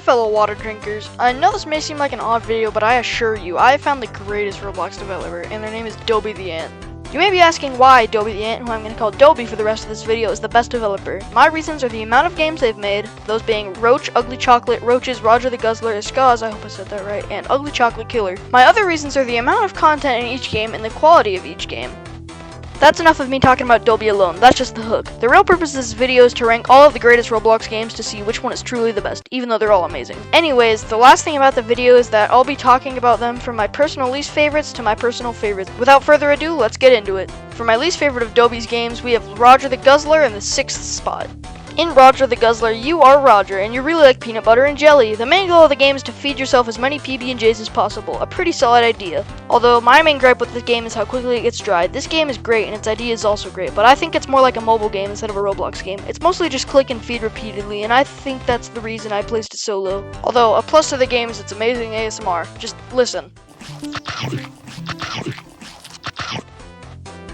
fellow water drinkers, I know this may seem like an odd video, but I assure you, I have found the greatest Roblox developer, and their name is Dobytheant. You may be asking why Dobytheant, who I'm going to call Doby for the rest of this video, is the best developer. My reasons are the amount of games they've made, those being Roach, Ugly Chocolate, Roaches, Roger the Guzzler, Skaz, I hope I said that right, and Ugly Chocolate Killer. My other reasons are the amount of content in each game and the quality of each game. That's enough of me talking about Doby alone, that's just the hook. The real purpose of this video is to rank all of the greatest Roblox games to see which one is truly the best, even though they're all amazing. Anyways, the last thing about the video is that I'll be talking about them from my personal least favorites to my personal favorites. Without further ado, let's get into it. For my least favorite of Doby's games, we have Roger the Guzzler in the 6th spot. In Roger the Guzzler, you are Roger, and you really like peanut butter and jelly. The main goal of the game is to feed yourself as many PB&Js as possible, a pretty solid idea. Although my main gripe with this game is how quickly it gets dry. This game is great, and its idea is also great, but I think it's more like a mobile game instead of a Roblox game. It's mostly just click and feed repeatedly, and I think that's the reason I placed it so low. Although, a plus to the game is its amazing ASMR. Just listen.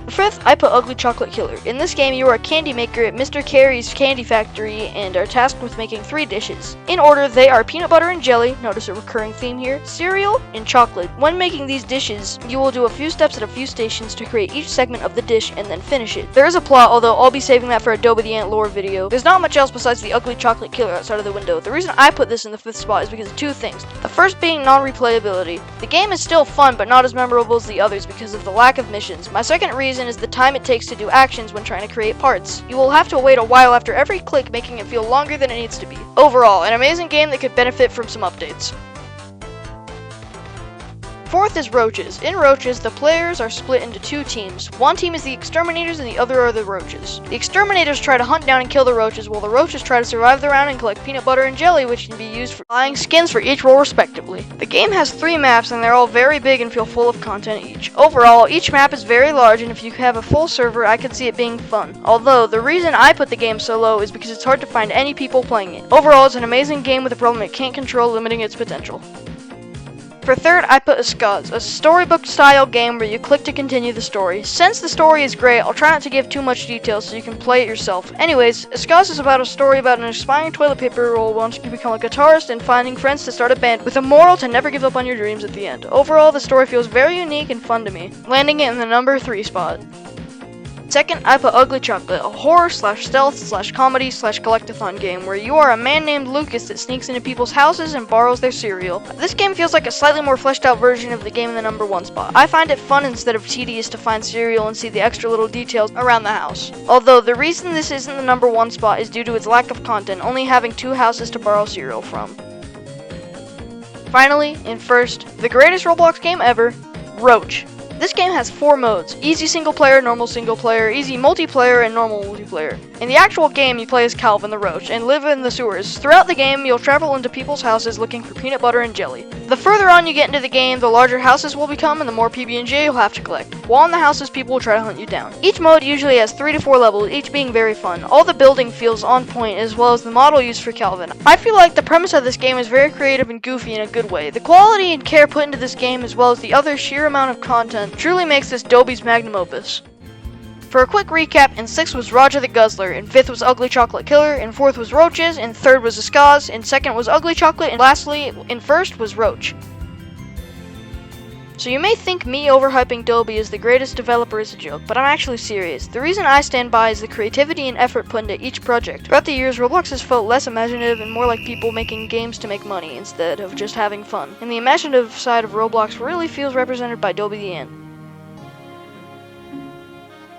Fifth, I put Ugly Chocolate Killer. In this game, you are a candy maker at Mr. Carey's Candy Factory and are tasked with making 3 dishes. In order, they are peanut butter and jelly, notice a recurring theme here, cereal, and chocolate. When making these dishes, you will do a few steps at a few stations to create each segment of the dish and then finish it. There is a plot, although I'll be saving that for a Dobytheant lore video. There's not much else besides the Ugly Chocolate Killer outside of the window. The reason I put this in the 5th spot is because of 2 things. The first being non-replayability. The game is still fun, but not as memorable as the others because of the lack of missions. My second reason is the time it takes to do actions when trying to create parts. You will have to wait a while after every click, making it feel longer than it needs to be. Overall, an amazing game that could benefit from some updates. Fourth is Roaches. In Roaches, the players are split into 2 teams. One team is the Exterminators and the other are the Roaches. The Exterminators try to hunt down and kill the Roaches, while the Roaches try to survive the round and collect peanut butter and jelly, which can be used for buying skins for each role respectively. The game has 3 maps and they're all very big and feel full of content each. Overall, each map is very large, and if you have a full server, I could see it being fun. Although, the reason I put the game so low is because it's hard to find any people playing it. Overall, it's an amazing game with a problem it can't control, limiting its potential. For third, I put Skaz, a storybook-style game where you click to continue the story. Since the story is great, I'll try not to give too much detail so you can play it yourself. Anyways, Skaz is about a story about an aspiring toilet paper roll wanting to become a guitarist and finding friends to start a band, with a moral to never give up on your dreams at the end. Overall, the story feels very unique and fun to me, landing it in the number 3 spot. Second, I put Ugly Chocolate, a horror/stealth/comedy/collectathon game where you are a man named Lucas that sneaks into people's houses and borrows their cereal. This game feels like a slightly more fleshed out version of the game in the number 1 spot. I find it fun instead of tedious to find cereal and see the extra little details around the house. Although the reason this isn't the number 1 spot is due to its lack of content, only having 2 houses to borrow cereal from. Finally, in first, the greatest Roblox game ever, Roach. This game has 4 modes: easy single player, normal single player, easy multiplayer, and normal multiplayer. In the actual game, you play as Calvin the Roach and live in the sewers. Throughout the game, you'll travel into people's houses looking for peanut butter and jelly. The further on you get into the game, the larger houses will become and the more PB&J you'll have to collect. While in the houses, people will try to hunt you down. Each mode usually has 3 to 4 levels, each being very fun. All the building feels on point, as well as the model used for Calvin. I feel like the premise of this game is very creative and goofy in a good way. The quality and care put into this game, as well as the other sheer amount of content, truly makes this Doby's magnum opus. For a quick recap, in 6th was Roger the Guzzler, in 5th was Ugly Chocolate Killer, in 4th was Roaches, in 3rd was Skaz, in 2nd was Ugly Chocolate, and lastly, in 1st was Roach. So you may think me overhyping Doby as the greatest developer is a joke, but I'm actually serious. The reason I stand by is the creativity and effort put into each project. Throughout the years, Roblox has felt less imaginative and more like people making games to make money instead of just having fun. And the imaginative side of Roblox really feels represented by Dobytheant.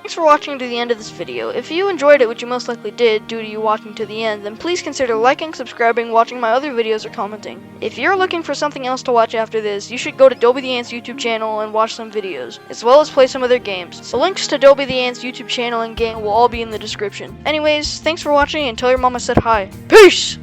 Thanks for watching to the end of this video. If you enjoyed it, which you most likely did due to you watching to the end, then please consider liking, subscribing, watching my other videos, or commenting. If you're looking for something else to watch after this, you should go to Dobytheant's YouTube channel and watch some videos, as well as play some of their games. The links to Dobytheant's YouTube channel and game will all be in the description. Anyways, thanks for watching and tell your mom I said hi. Peace!